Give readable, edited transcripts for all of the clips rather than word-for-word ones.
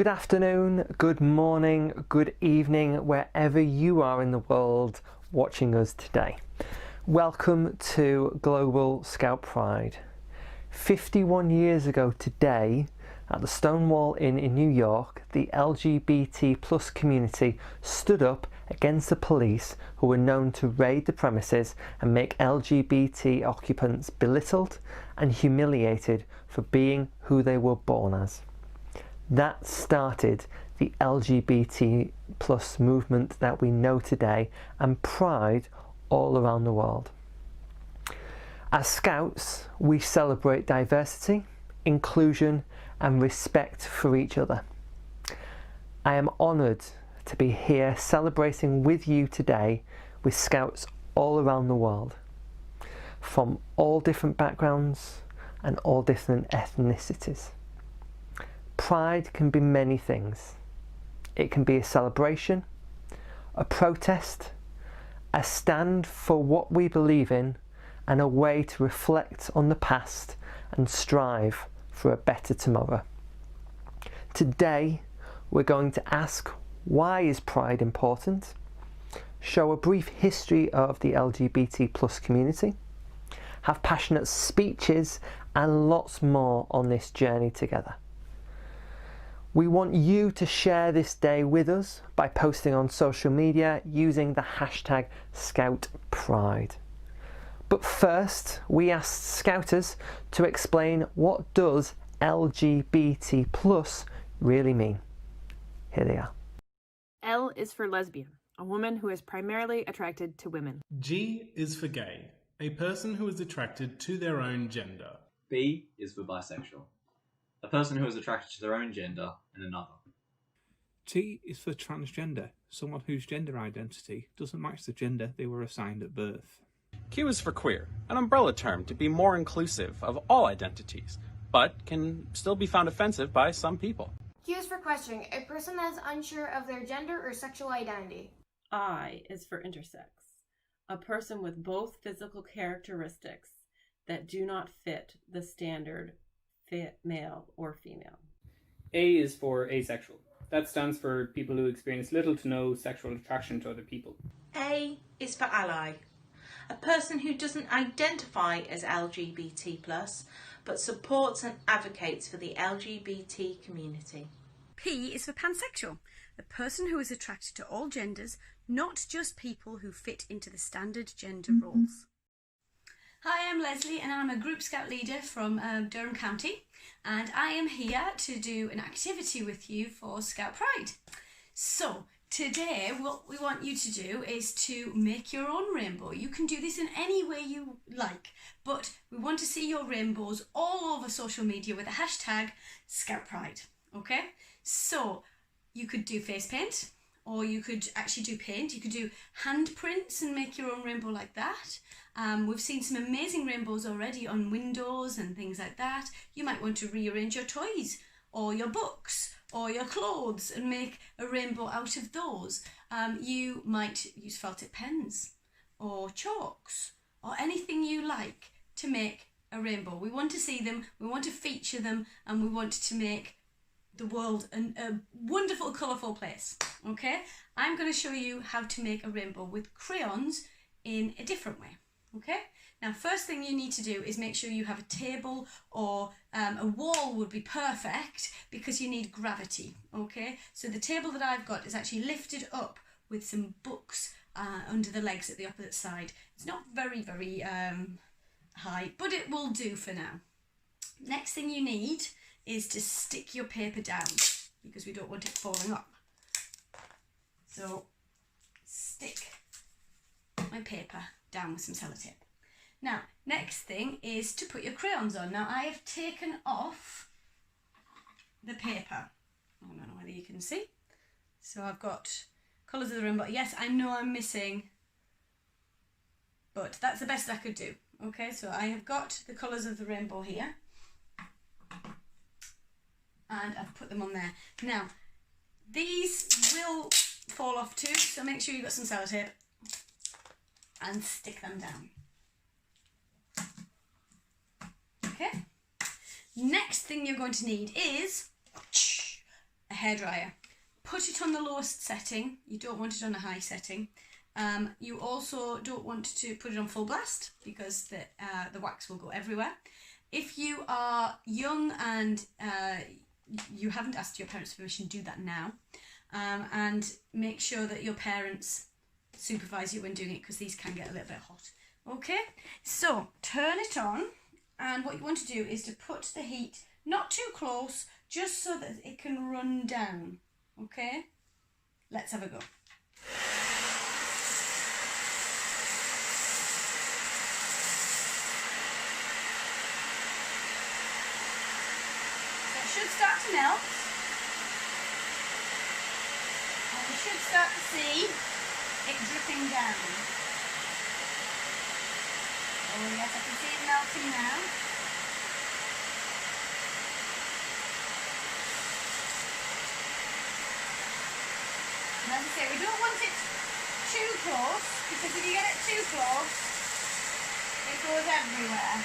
Good afternoon, good morning, good evening, wherever you are in the world watching us today. Welcome to Global Scout Pride. 51 years ago today, at the Stonewall Inn in New York, the LGBT plus community stood up against the police who were known to raid the premises and make LGBT occupants belittled and humiliated for being who they were born as. That started the LGBT plus movement that we know today and Pride all around the world. As Scouts, we celebrate diversity, inclusion and respect for each other. I am honoured to be here celebrating with you today with Scouts all around the world, from all different backgrounds and all different ethnicities. Pride can be many things. It can be a celebration, a protest, a stand for what we believe in, and a way to reflect on the past and strive for a better tomorrow. Today, we're going to ask, why is Pride important? Show a brief history of the LGBT plus community, have passionate speeches, and lots more on this journey together. We want you to share this day with us by posting on social media using the hashtag ScoutPride. But first, we asked Scouters to explain what does LGBT plus really mean. Here they are. L is for lesbian, a woman who is primarily attracted to women. G is for gay, a person who is attracted to their own gender. B is for bisexual, a person who is attracted to their own gender and another. T is for transgender, someone whose gender identity doesn't match the gender they were assigned at birth. Q is for queer, an umbrella term to be more inclusive of all identities, but can still be found offensive by some people. Q is for questioning, a person that is unsure of their gender or sexual identity. I is for intersex, a person with both physical characteristics that do not fit the standard fit male or female. A is for asexual. That stands for people who experience little to no sexual attraction to other people. A is for ally, a person who doesn't identify as LGBT+, but supports and advocates for the LGBT community. P is for pansexual, a person who is attracted to all genders, not just people who fit into the standard gender roles. Hi, I'm Leslie and I'm a Group Scout leader from Durham County, and I am here to do an activity with you for Scout Pride. So today what we want you to do is to make your own rainbow. You can do this in any way you like, but we want to see your rainbows all over social media with the hashtag ScoutPride, okay? So you could do face paint, or you could actually do paint. You could do handprints and make your own rainbow like that. We've seen some amazing rainbows already on windows and things like that. You might want to rearrange your toys or your books or your clothes and make a rainbow out of those. You might use felt tip pens or chalks or anything you like to make a rainbow. We want to see them, we want to feature them, and we want to make the world a wonderful, colourful place, okay? I'm going to show you how to make a rainbow with crayons in a different way, okay? Now, first thing you need to do is make sure you have a table or a wall would be perfect because you need gravity, okay? So the table that I've got is actually lifted up with some books under the legs at the opposite side. It's not very, very high, but it will do for now. Next thing you need is to stick your paper down because we don't want it falling up. So stick my paper down with some sellotape. Now, next thing is to put your crayons on. Now, I have taken off the paper. I don't know whether you can see. So I've got colours of the rainbow. Yes, I know I'm missing, but that's the best I could do. Okay, so I have got the colours of the rainbow here. And I've put them on there. Now, these will fall off too, so make sure you've got some sellotape and stick them down. Okay. Next thing you're going to need is a hairdryer. Put it on the lowest setting. You don't want it on a high setting. You also don't want to put it on full blast because the wax will go everywhere. If you are young and you haven't asked your parents' permission, do that now. And make sure that your parents supervise you when doing it because these can get a little bit hot. Okay, so turn it on, and what you want to do is to put the heat not too close, just so that it can run down. Okay, let's have a go. So it should start to melt, and you should start to see it dripping down. Oh yes, I can see it melting now. And as I say, we don't want it too close, because if you get it too close, it goes everywhere.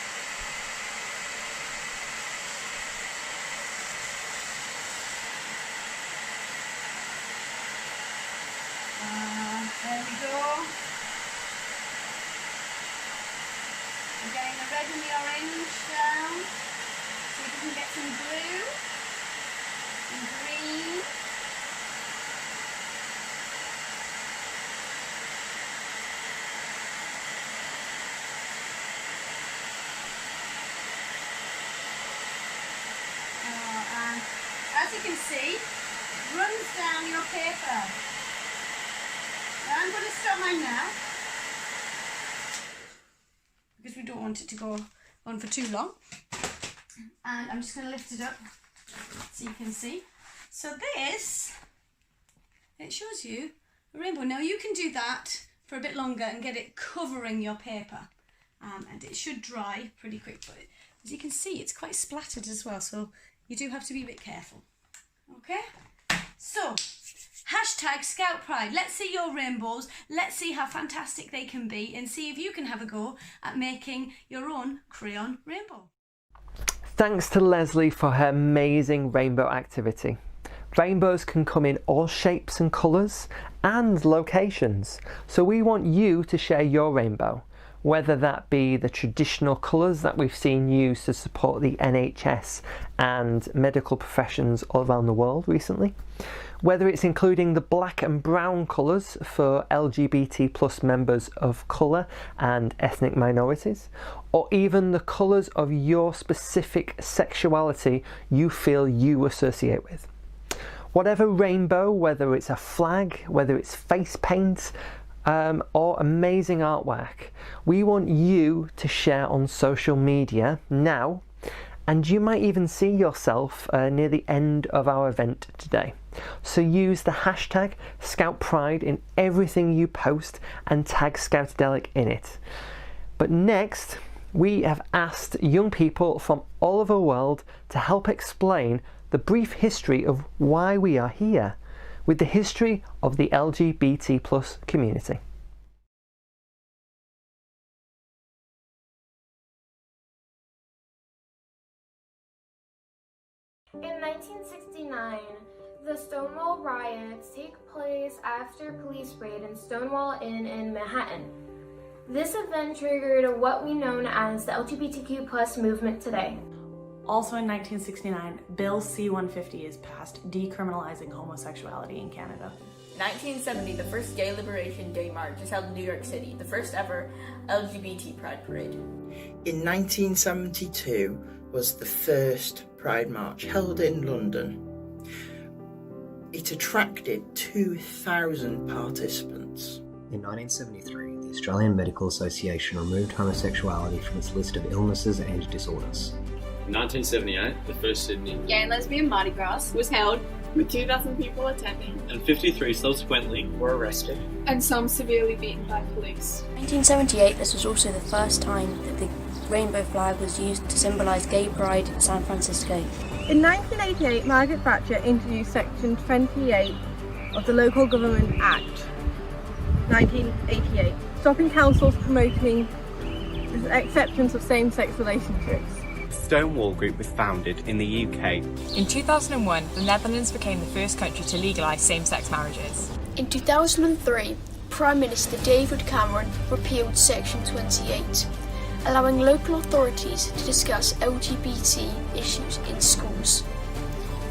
There we go. We're getting the red and the orange down, so we can get some blue and green. And as you can see, it runs down your paper. Now I'm going to stop mine now, because we don't want it to go on for too long. And I'm just going to lift it up so you can see. So this, it shows you a rainbow. Now you can do that for a bit longer and get it covering your paper. And it should dry pretty quick, but as you can see, it's quite splattered as well, so you do have to be a bit careful. Okay, so hashtag ScoutPride. Let's see your rainbows. Let's see how fantastic they can be, and see if you can have a go at making your own crayon rainbow. Thanks to Leslie for her amazing rainbow activity. Rainbows can come in all shapes and colours and locations, so we want you to share your rainbow, whether that be the traditional colours that we've seen used to support the NHS and medical professions all around the world recently, whether it's including the black and brown colours for LGBT plus members of colour and ethnic minorities, or even the colours of your specific sexuality you feel you associate with. Whatever rainbow, whether it's a flag, whether it's face paint, or amazing artwork, we want you to share on social media now, and you might even see yourself near the end of our event today. So use the hashtag ScoutPride in everything you post and tag Scoutadelic in it. But next, we have asked young people from all over the world to help explain the brief history of why we are here, with the history of the LGBT plus community. In 1969, the Stonewall Riots take place after a police raid in Stonewall Inn in Manhattan. This event triggered what we know as the LGBTQ plus movement today. Also in 1969, Bill C-150 is passed, decriminalizing homosexuality in Canada. 1970, the first Gay Liberation Day March is held in New York City, the first ever LGBT Pride Parade. In 1972 was the first Pride March held in London. It attracted 2,000 participants. In 1973, the Australian Medical Association removed homosexuality from its list of illnesses and disorders. In 1978, the first Sydney Gay and Lesbian Mardi Gras was held, with 2,000 people attending, and 53 subsequently were arrested, and some severely beaten by police. 1978, this was also the first time that the rainbow flag was used to symbolise gay pride in San Francisco. In 1988, Margaret Thatcher introduced Section 28 of the Local Government Act 1988, stopping councils promoting the acceptance of same-sex relationships. Stonewall Group was founded in the UK. In 2001, the Netherlands became the first country to legalise same-sex marriages. In 2003, Prime Minister David Cameron repealed Section 28, allowing local authorities to discuss LGBT issues in schools,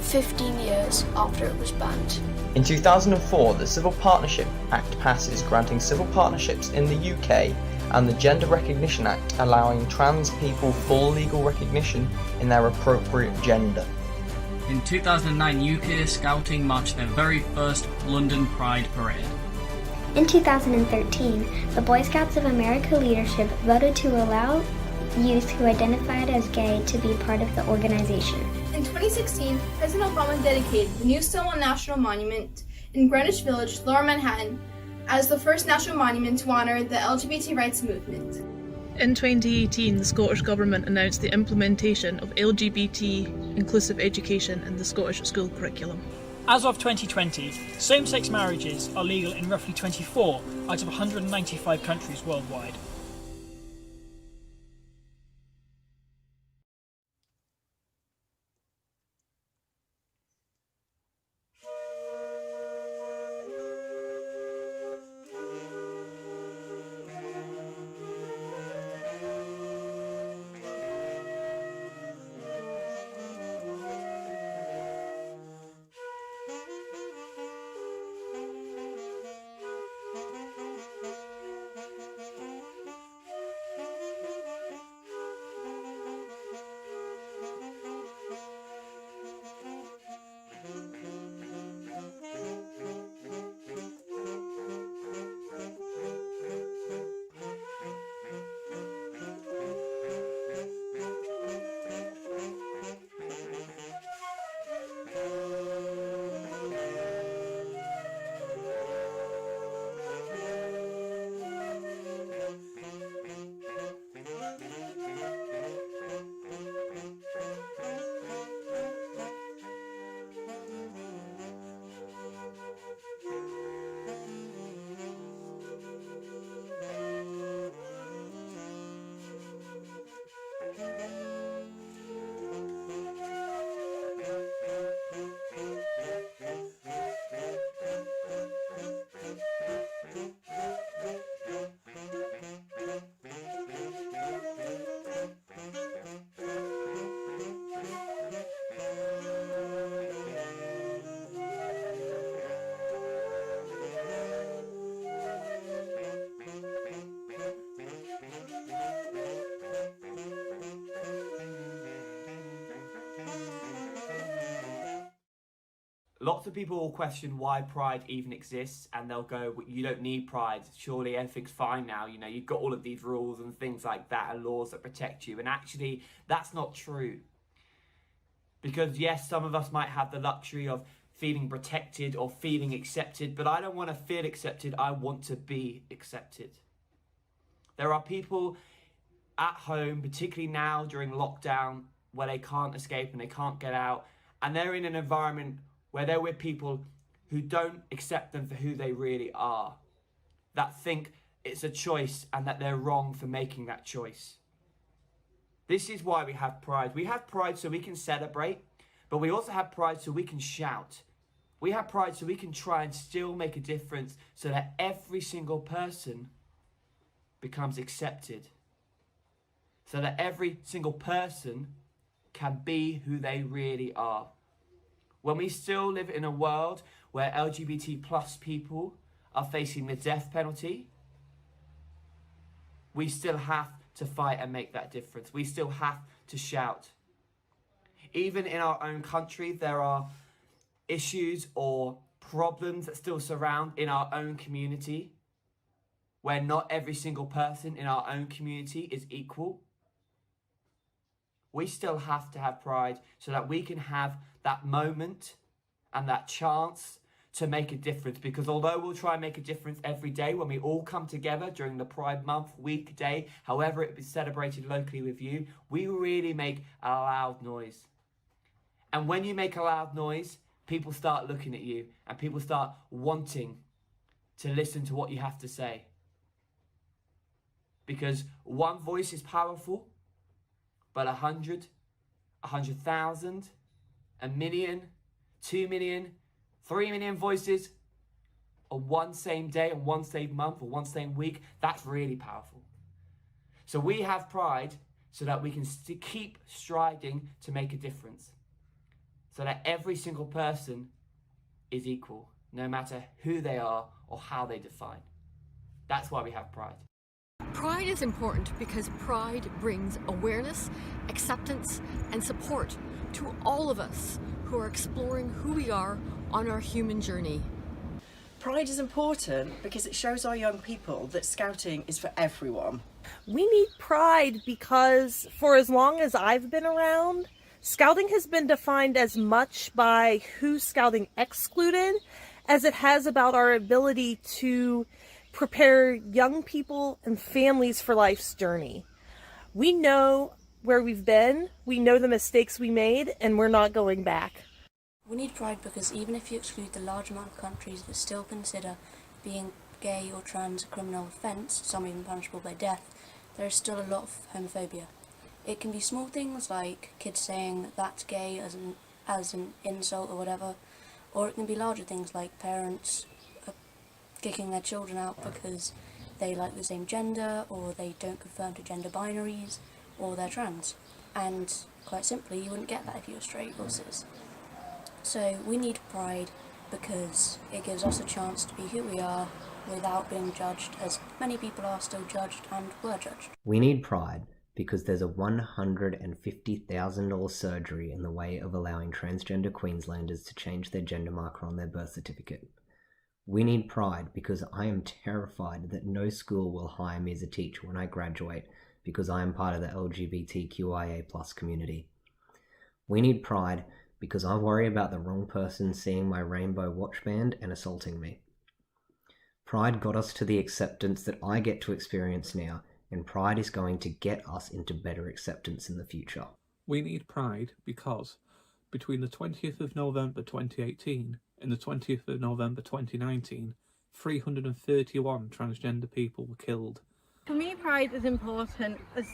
15 years after it was banned. In 2004, the Civil Partnership Act passes, granting civil partnerships in the UK, and the Gender Recognition Act allowing trans people full legal recognition in their appropriate gender. In 2009, UK Scouting marched their very first London Pride Parade. In 2013, the Boy Scouts of America leadership voted to allow youth who identified as gay to be part of the organization. In 2016, President Obama dedicated the new Stonewall National Monument in Greenwich Village, Lower Manhattan, as the first national monument to honour the LGBT rights movement. In 2018, the Scottish Government announced the implementation of LGBT inclusive education in the Scottish school curriculum. As of 2020, same-sex marriages are legal in roughly 24 out of 195 countries worldwide. Lots of people will question why Pride even exists, and they'll go, well, you don't need Pride, surely everything's fine now, you know, you've got all of these rules and things like that and laws that protect you. And actually, that's not true. Because yes, some of us might have the luxury of feeling protected or feeling accepted, but I don't want to feel accepted, I want to be accepted. There are people at home, particularly now during lockdown, where they can't escape and they can't get out, and they're in an environment where they're with people who don't accept them for who they really are, that think it's a choice and that they're wrong for making that choice. This is why we have Pride. We have Pride so we can celebrate, but we also have Pride so we can shout. We have Pride so we can try and still make a difference so that every single person becomes accepted. So that every single person can be who they really are. When we still live in a world where LGBT plus people are facing the death penalty, we still have to fight and make that difference. We still have to shout. Even in our own country, there are issues or problems that still surround in our own community, where not every single person in our own community is equal. We still have to have Pride so that we can have that moment and that chance to make a difference. Because although we'll try and make a difference every day when we all come together during the Pride Month, week, day, however it is celebrated locally with you, we really make a loud noise. And when you make a loud noise, people start looking at you and people start wanting to listen to what you have to say. Because one voice is powerful, but 100 100,000, a million, 2 million, 3 million voices on one same day, on one same month, or one same week, that's really powerful. So we have Pride so that we can keep striding to make a difference. So that every single person is equal, no matter who they are or how they define. That's why we have Pride. Pride is important because Pride brings awareness, acceptance, and support to all of us who are exploring who we are on our human journey. Pride is important because it shows our young people that Scouting is for everyone. We need Pride because for as long as I've been around, Scouting has been defined as much by who Scouting excluded as it has about our ability to prepare young people and families for life's journey. We know where we've been, we know the mistakes we made, and we're not going back. We need Pride because even if you exclude the large amount of countries that still consider being gay or trans a criminal offence, some even punishable by death, there is still a lot of homophobia. It can be small things like kids saying that's gay as an insult or whatever, or it can be larger things like parents kicking their children out because they like the same gender, or they don't conform to gender binaries, or they're trans. And quite simply, you wouldn't get that if you were straight or cis. So we need Pride because it gives us a chance to be who we are without being judged, as many people are still judged and were judged. We need Pride because there's a $150,000 surgery in the way of allowing transgender Queenslanders to change their gender marker on their birth certificate. We need Pride because I am terrified that no school will hire me as a teacher when I graduate because I am part of the LGBTQIA+ community. We need Pride because I worry about the wrong person seeing my rainbow watch band and assaulting me. Pride got us to the acceptance that I get to experience now, and Pride is going to get us into better acceptance in the future. We need Pride because between the 20th of November 2018 and the 20th of November 2019, 331 transgender people were killed. For me, Pride is important as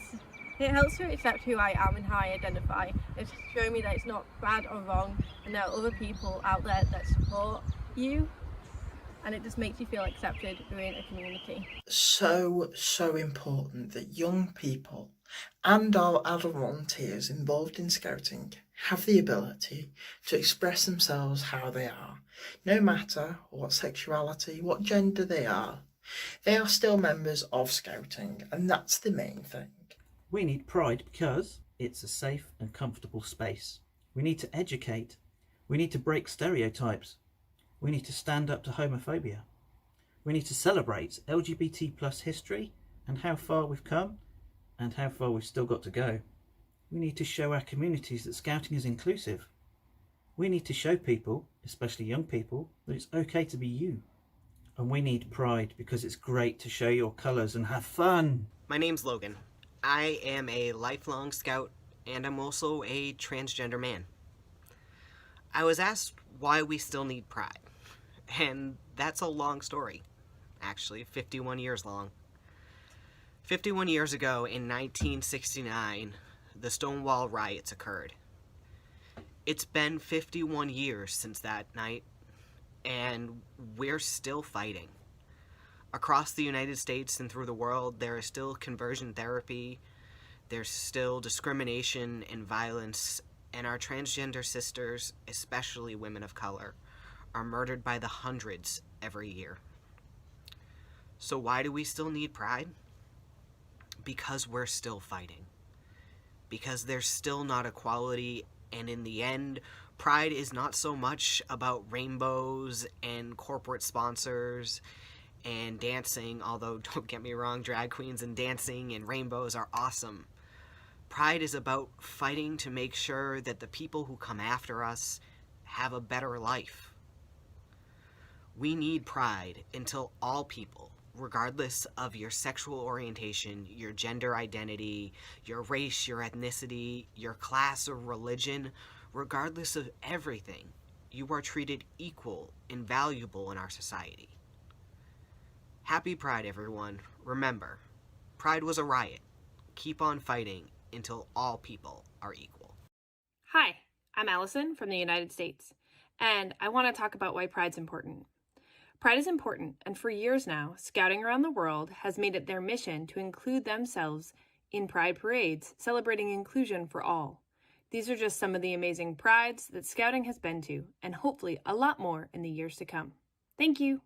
it helps me accept who I am and how I identify. It's showing me that it's not bad or wrong, and there are other people out there that support you, and it just makes you feel accepted within a community. So important that young people and our adult volunteers involved in Scouting have the ability to express themselves how they are, no matter what sexuality, what gender they are. They are still members of Scouting, and that's the main thing. We need Pride because it's a safe and comfortable space. We need to educate. We need to break stereotypes. We need to stand up to homophobia. We need to celebrate LGBT+ history and how far we've come and how far we've still got to go. We need to show our communities that Scouting is inclusive. We need to show people, especially young people, that it's okay to be you. And we need Pride because it's great to show your colours and have fun. My name's Logan. I am a lifelong Scout, and I'm also a transgender man. I was asked why we still need Pride, and that's a long story. Actually, 51 years long. 51 years ago, in 1969, the Stonewall Riots occurred. It's been 51 years since that night, and we're still fighting. Across the United States and through the world, there is still conversion therapy, there's still discrimination and violence, and our transgender sisters, especially women of color, are murdered by the hundreds every year. So why do we still need Pride? Because we're still fighting. Because there's still not equality, and in the end, Pride is not so much about rainbows and corporate sponsors and dancing, although don't get me wrong, drag queens and dancing and rainbows are awesome. Pride is about fighting to make sure that the people who come after us have a better life. We need Pride until all people, regardless of your sexual orientation, your gender identity, your race, your ethnicity, your class or religion, regardless of everything, you are treated equal and valuable in our society. Happy Pride, everyone. Remember, Pride was a riot. Keep on fighting until all people are equal. Hi, I'm Allison from the United States, and I want to talk about why Pride's important. Pride is important, and for years now, Scouting around the world has made it their mission to include themselves in Pride parades, celebrating inclusion for all. These are just some of the amazing Prides that Scouting has been to, and hopefully a lot more in the years to come. Thank you!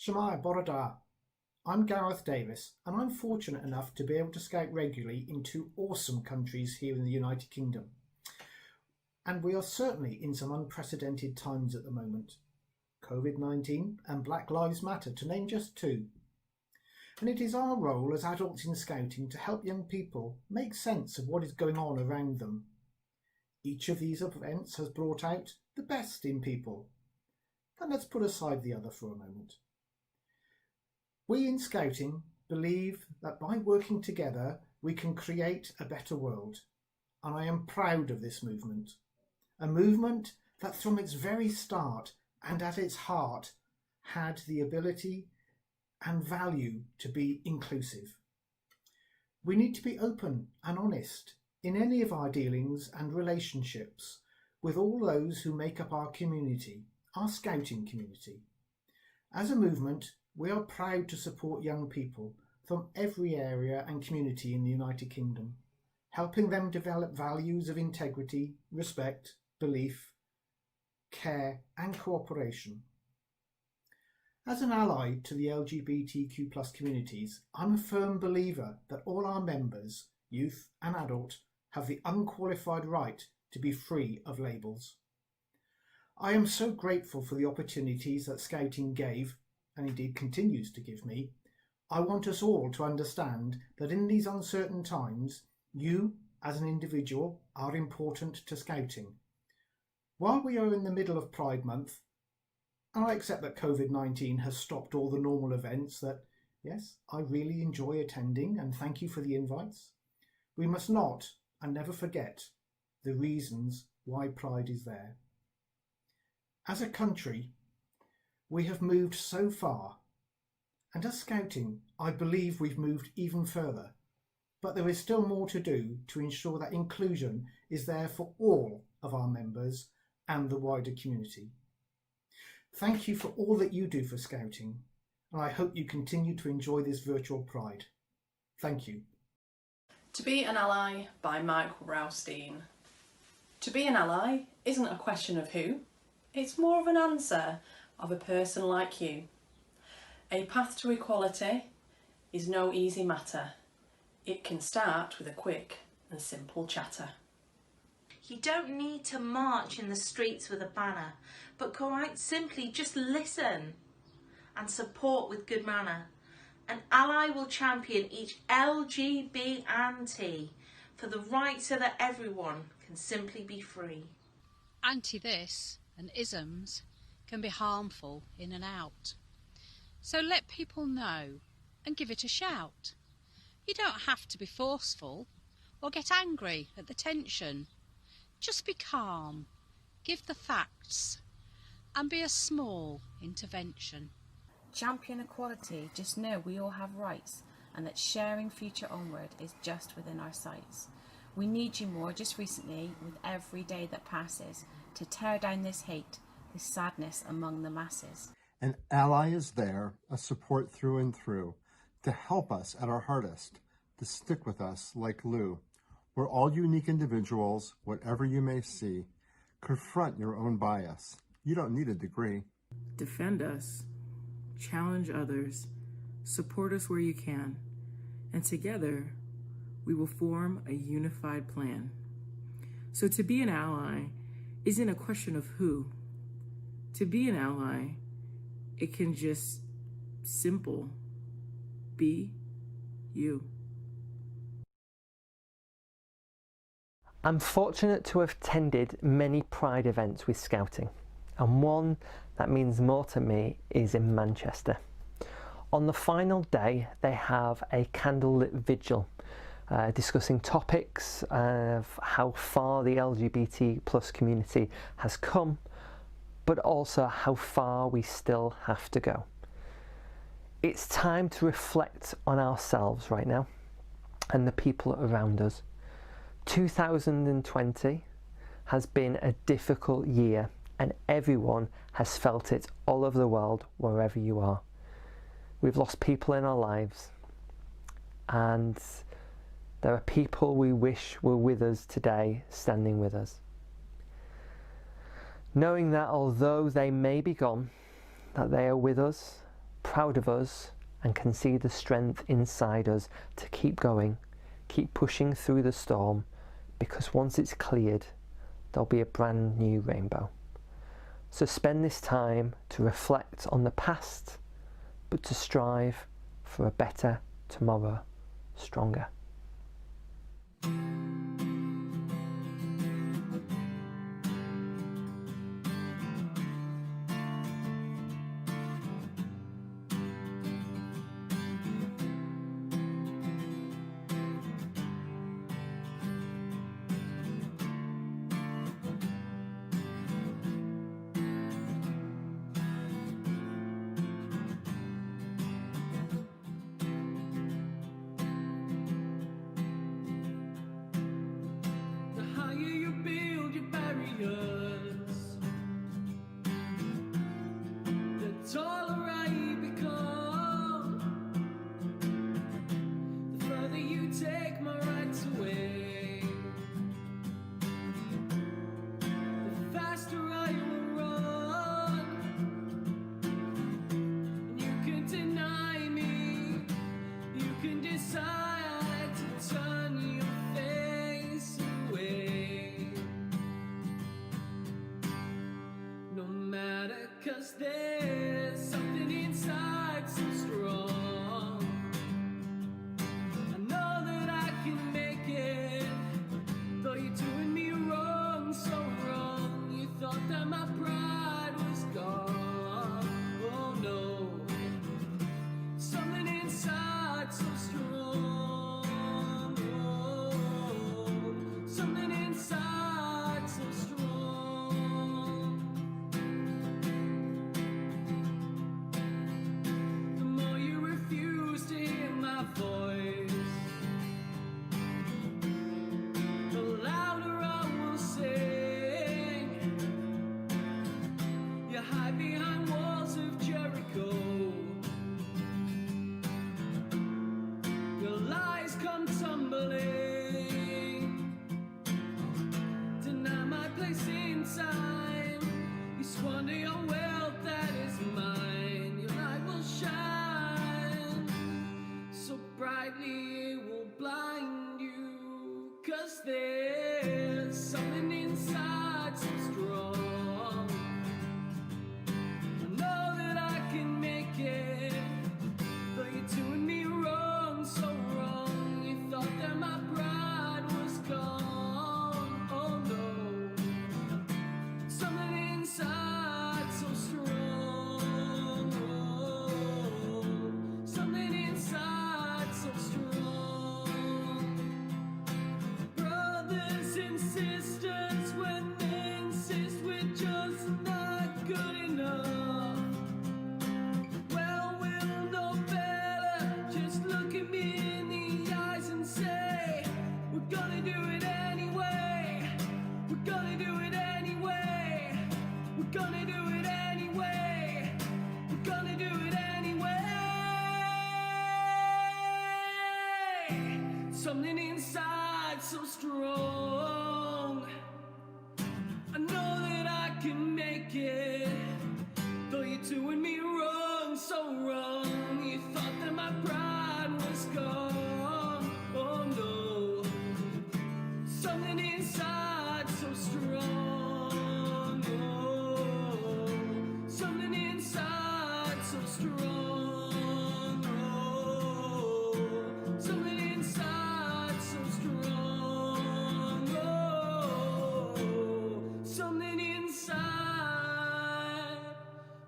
Shemai Borada. I'm Gareth Davis, and I'm fortunate enough to be able to scout regularly in two awesome countries here in the United Kingdom. And we are certainly in some unprecedented times at the moment. COVID-19 and Black Lives Matter, to name just two. And it is our role as adults in scouting to help young people make sense of what is going on around them. Each of these events has brought out the best in people. And let's put aside the other for a moment. We in Scouting believe that by working together we can create a better world, and I am proud of this movement. A movement that from its very start and at its heart had the ability and value to be inclusive. We need to be open and honest in any of our dealings and relationships with all those who make up our community, our Scouting community. As a movement, we are proud to support young people from every area and community in the United Kingdom, helping them develop values of integrity, respect, belief, care and cooperation. As an ally to the LGBTQ+ communities, I'm a firm believer that all our members, youth and adult, have the unqualified right to be free of labels. I am so grateful for the opportunities that Scouting gave, and indeed continues to give me. I want us all to understand that in these uncertain times, you as an individual are important to Scouting. While we are in the middle of Pride Month, and I accept that COVID-19 has stopped all the normal events that Yes, I really enjoy attending and thank you for the invites. We must not and never forget the reasons why Pride is there. As a country, we have moved so far, and as Scouting, I believe we've moved even further. But there is still more to do to ensure that inclusion is there for all of our members and the wider community. Thank you for all that you do for Scouting, and I hope you continue to enjoy this virtual Pride. Thank you. To Be an Ally by Mike Raustein. To be an ally isn't a question of who, it's more of an answer of a person like you. A path to equality is no easy matter. It can start with a quick and simple chatter. You don't need to march in the streets with a banner, but quite simply just listen and support with good manner. An ally will champion each LGB anti for the right so that everyone can simply be free. Anti-this and isms can be harmful in and out. So let people know and give it a shout. You don't have to be forceful or get angry at the tension. Just be calm, give the facts and be a small intervention. Champion equality, just know we all have rights and that sharing future onward is just within our sights. We need you more just recently with every day that passes to tear down this hate, this sadness among the masses. An ally is there, a support through and through, to help us at our hardest, to stick with us like glue. We're all unique individuals, whatever you may see. Confront your own bias. You don't need a degree. Defend us. Challenge others, support us where you can, and together we will form a unified plan. So to be an ally isn't a question of who. To be an ally, it can just simple be you. I'm fortunate to have attended many Pride events with Scouting, and one that means more to me is in Manchester. On the final day, they have a candlelit vigil discussing topics of how far the LGBT plus community has come, but also how far we still have to go. It's time to reflect on ourselves right now and the people around us. 2020 has been a difficult year, and everyone has felt it all over the world, wherever you are. We've lost people in our lives, and there are people we wish were with us today, standing with us. Knowing that although they may be gone, that they are with us, proud of us, and can see the strength inside us to keep going, keep pushing through the storm, because once it's cleared, there'll be a brand new rainbow. So spend this time to reflect on the past, but to strive for a better tomorrow, stronger. Something inside so strong. Oh, something inside so strong. Brothers and sisters, when they insist we're just not good enough. Well, we'll know better. Just look at me in the eyes and say, we're gonna do it anyway. We're gonna do it anyway. We're gonna do it anyway. We're gonna do it anyway. Something inside so strong. I know that I can make it. Though you're doing me wrong, so wrong. You thought that my pride was gone. Oh no. Something inside so strong. Oh, something inside so strong. Oh, something inside so strong. Oh, something inside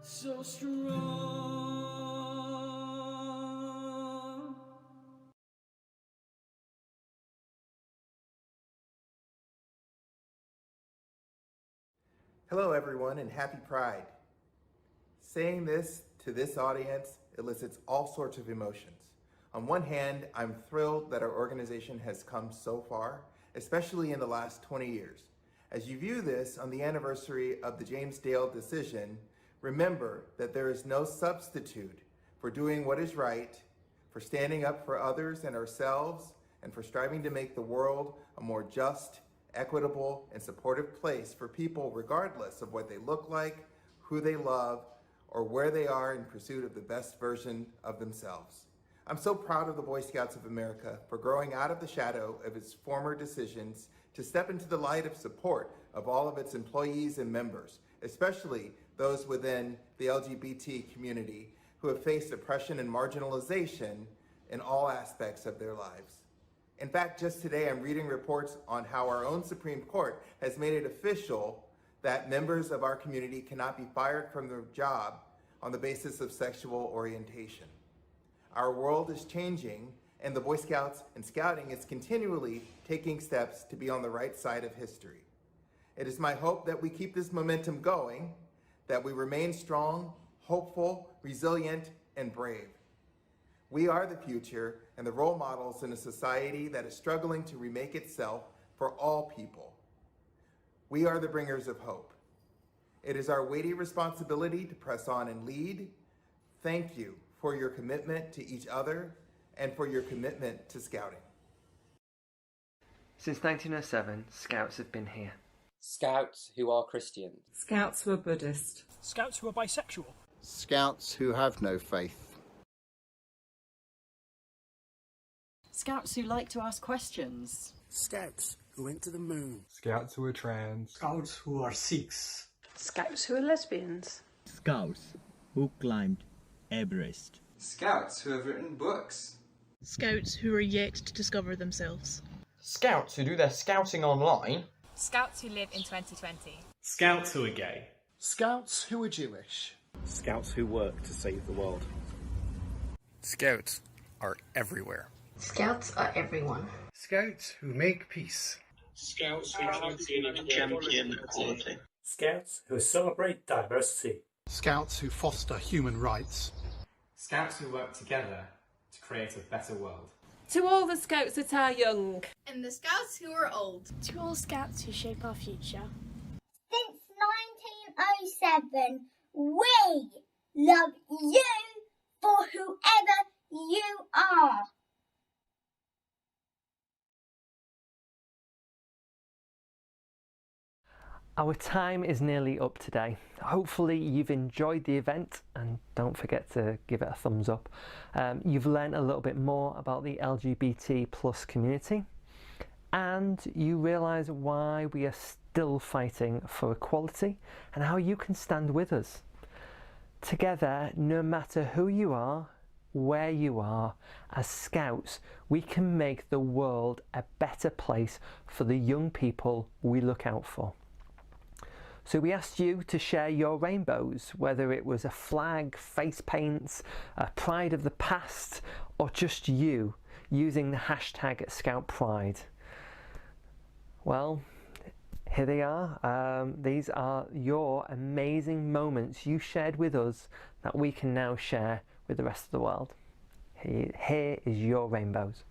so strong. Hello everyone and happy Pride. Saying this to this audience elicits all sorts of emotions. On one hand, I'm thrilled that our organization has come so far, especially in the last 20 years. As you view this on the anniversary of the James Dale decision, remember that there is no substitute for doing what is right, for standing up for others and ourselves, and for striving to make the world a more just, equitable, and supportive place for people regardless of what they look like, who they love, or where they are in pursuit of the best version of themselves. I'm so proud of the Boy Scouts of America for growing out of the shadow of its former decisions to step into the light of support of all of its employees and members, especially those within the LGBT community who have faced oppression and marginalization in all aspects of their lives. In fact, just today I'm reading reports on how our own Supreme Court has made it official that members of our community cannot be fired from their job on the basis of sexual orientation. Our world is changing, and the Boy Scouts and Scouting is continually taking steps to be on the right side of history. It is my hope that we keep this momentum going, that we remain strong, hopeful, resilient, and brave. We are the future and the role models in a society that is struggling to remake itself for all people. We are the bringers of hope. It is our weighty responsibility to press on and lead. Thank you for your commitment to each other and for your commitment to Scouting. Since 1907, Scouts have been here. Scouts who are Christian. Scouts who are Buddhist. Scouts who are bisexual. Scouts who have no faith. Scouts who like to ask questions. Scouts who went to the moon. Scouts who are trans. Scouts who are Sikhs. Scouts who are lesbians. Scouts who climbed Everest. Scouts who have written books. Scouts who are yet to discover themselves. Scouts who do their scouting online. Scouts who live in 2020. Scouts who are gay. Scouts who are Jewish. Scouts who work to save the world. Scouts are everywhere. Scouts are everyone. Scouts who make peace. Scouts who champion equality. Scouts who celebrate diversity. Scouts who foster human rights. Scouts who work together to create a better world. To all the Scouts that are young. And the Scouts who are old. To all Scouts who shape our future. Since 1907, we love you for whoever you are. Our time is nearly up today. Hopefully you've enjoyed the event, and don't forget to give it a thumbs up. You've learned a little bit more about the LGBT plus community, and you realise why we are still fighting for equality and how you can stand with us. Together, no matter who you are, where you are, as Scouts, we can make the world a better place for the young people we look out for. So we asked you to share your rainbows, whether it was a flag, face paints, a pride of the past, or just you, using the hashtag ScoutPride. Well, here they are. These are your amazing moments you shared with us that we can now share with the rest of the world. Here is your rainbows.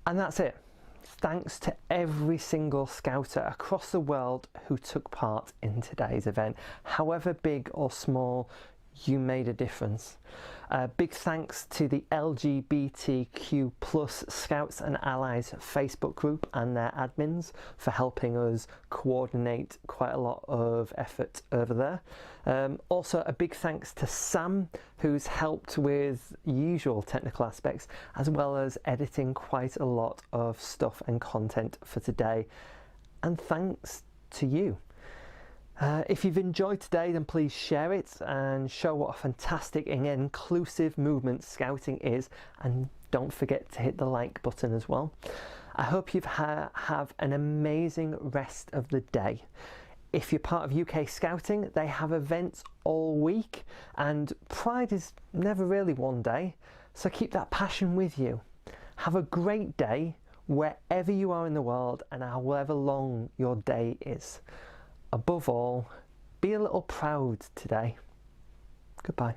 And that's it. Thanks to every single Scouter across the world who took part in today's event. However big or small, you made a difference. Big thanks to the LGBTQ+ Scouts and Allies Facebook group and their admins for helping us coordinate quite a lot of effort over there. Also a big thanks to Sam, who's helped with usual technical aspects as well as editing quite a lot of stuff and content for today. And thanks to you. If you've enjoyed today, then please share it and show what a fantastic and inclusive movement Scouting is, and don't forget to hit the like button as well. I hope you have an amazing rest of the day. If you're part of UK Scouting, they have events all week, and Pride is never really one day, so keep that passion with you. Have a great day wherever you are in the world and however long your day is. Above all, be a little proud today. Goodbye.